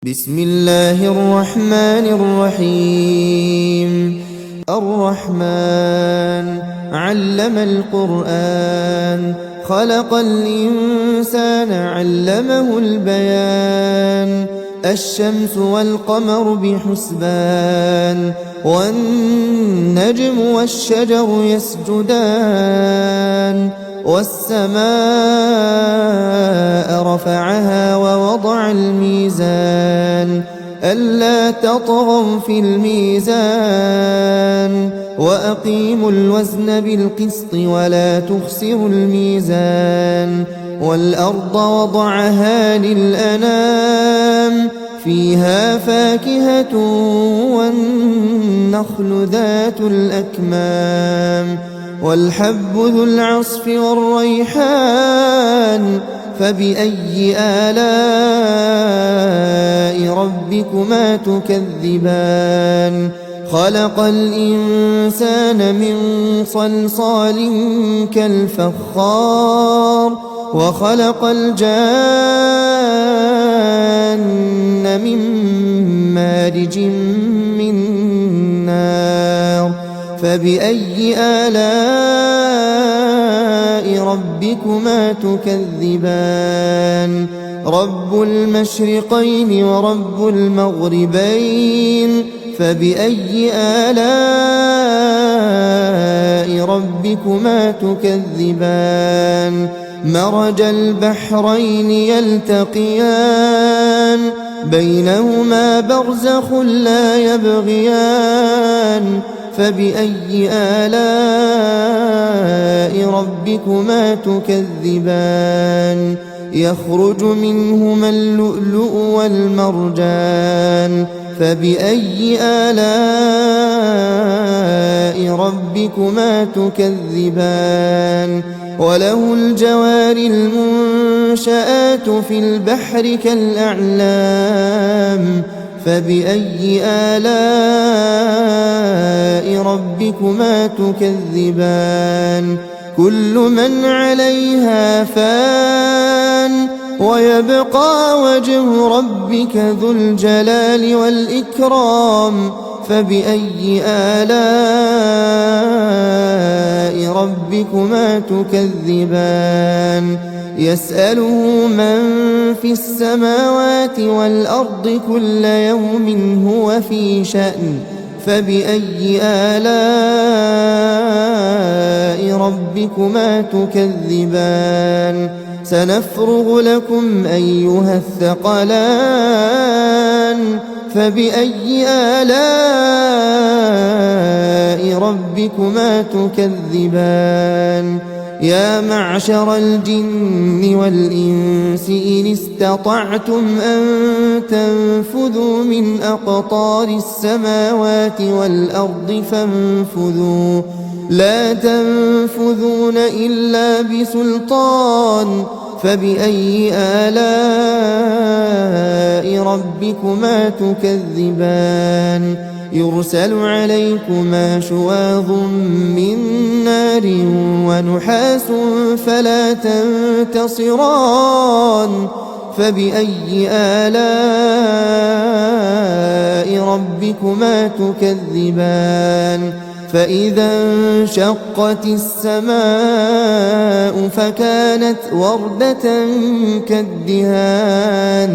بسم الله الرحمن الرحيم. الرحمن علم القرآن، خلق الإنسان علمه البيان. الشمس والقمر بحسبان، والنجم والشجر يسجدان. والسماء رفعها ووضع الميزان، ألا تطغوا في الميزان. وأقيموا الوزن بالقسط ولا تخسروا الميزان. والأرض وضعها للأنام، فيها فاكهة والنخل ذات الأكمام. والحب ذو العصف والريحان، فبأي آلاء ربكما تكذبان. خلق الإنسان من صلصال كالفخار، وخلق الجان من مارج من نار. فبأي آلاء ربكما تكذبان. رب المشرقين ورب المغربين، فبأي آلاء ربكما تكذبان. مرج البحرين يلتقيان، بينهما برزخ لا يبغيان. فبأي آلاء ربكما تكذبان. يخرج منهما اللؤلؤ والمرجان، فبأي آلاء ربكما تكذبان. وله الجوار المنشآت في البحر كالأعلام، فبأي آلاء ربكما تكذبان. كل من عليها فان، ويبقى وجه ربك ذو الجلال والإكرام. فبأي آلاء ربكما تكذبان. يسأله من في السماوات والأرض كل يوم هو في شأن. فبأي آلاء ربكما تكذبان. سنفرغ لكم أيها الثقلان. فبأي آلاء ربكما تكذبان. يا معشر الجن والإنس إن استطعتم أن تنفذوا من أقطار السماوات والأرض فانفذوا، لا تنفذون إلا بسلطان. فبأي آلاء ربكما تكذبان. يرسل عليكما شواظ من نار ونحاس فلا تنتصران. فبأي آلاء ربكما تكذبان. فإذا انشقت السماء فكانت وردة كالدهان.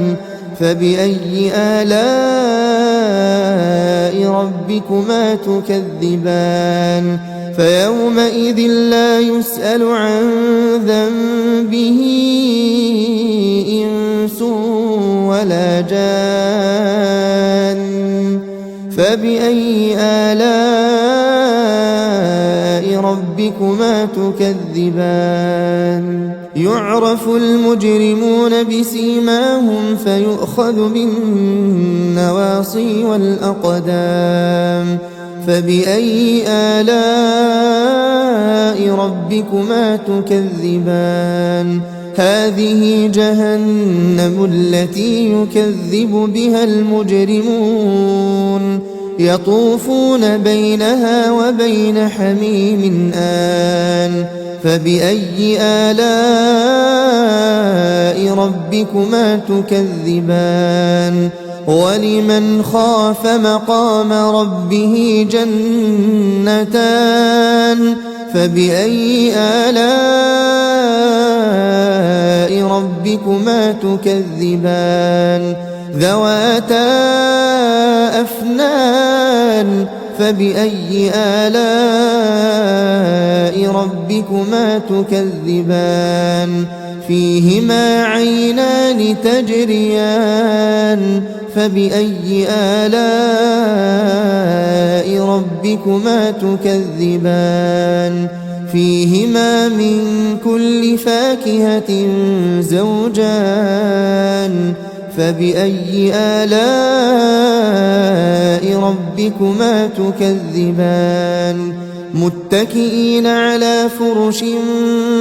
فبأي آلاء ربكما تكذبان. فيومئذ لا يسأل عن ذنبه إنس ولا جان. فبأي آلاء ربكما تكذبان. يعرف المجرمون بسيماهم فيؤخذ بالنواصي والأقدام. فبأي آلاء ربكما تكذبان. هذه جهنم التي يكذب بها المجرمون، يطوفون بينها وبين حميم آن. فبأي آلاء ربكما تكذبان ولمن خاف مقام ربه جنتان فبأي آلاء ربكما تكذبان ذواتا أفنان فبأي آلاء ربكما تكذبان فيهما عينان تجريان فبأي آلاء ربكما تكذبان فيهما من كل فاكهة زوجان فبأي آلاء ربكما تكذبان متكئين على فرش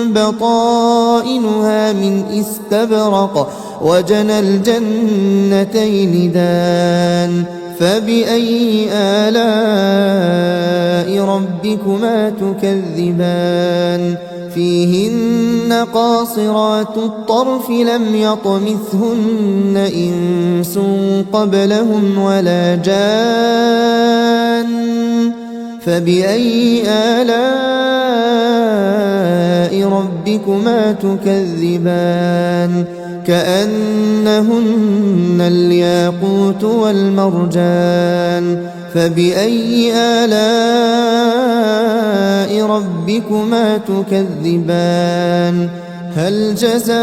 بطائنها من استبرق وجنى الجنتين دان فبأي آلاء ربكما تكذبان فيهن قاصرات الطرف لم يطمثهن إنس قبلهم ولا جان فبأي آلاء ربكما تكذبان كأنهن الياقوت والمرجان فبأي آلاء ربكما تكذبان هل جزاء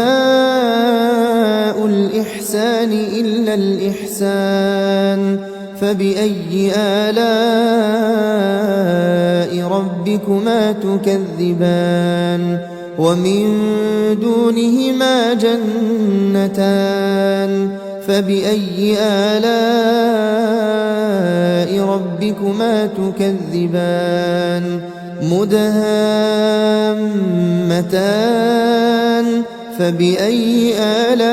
الإحسان إلا الإحسان فبأي آلاء ربكما تكذبان ومن دونهما جنتان فبأي آلاء ربكما تكذبان مدهامتان فبأي آلاء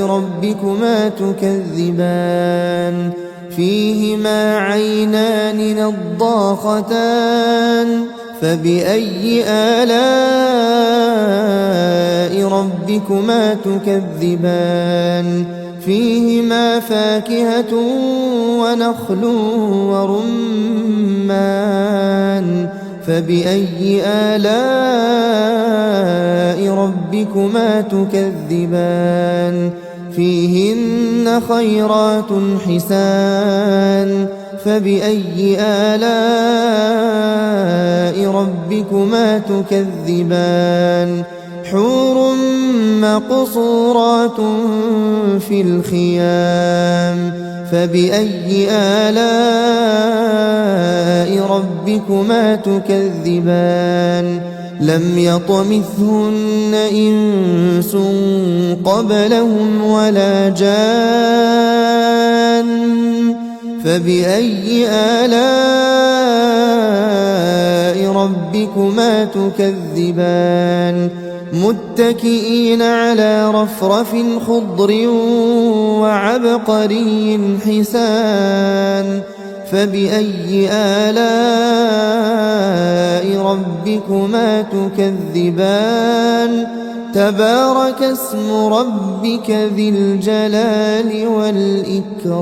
ربكما تكذبان فيهما عينان نضاختان فبأي آلاء ربكما تكذبان فيهما فاكهة ونخل ورمان فبأي آلاء ربكما تكذبان فيهن خيرات حسان فبأي آلاء ربكما تكذبان حور مقصورات في الخيام فبأي آلاء ربكما تكذبان لم يطمثهن إنس قبلهم ولا جان فبأي آلاء ربكما تكذبان متكئين على رفرف خضر وعبقري حسان فبأي آلاء ربكما تكذبان تبارك اسم ربك ذي الجلال والإكرام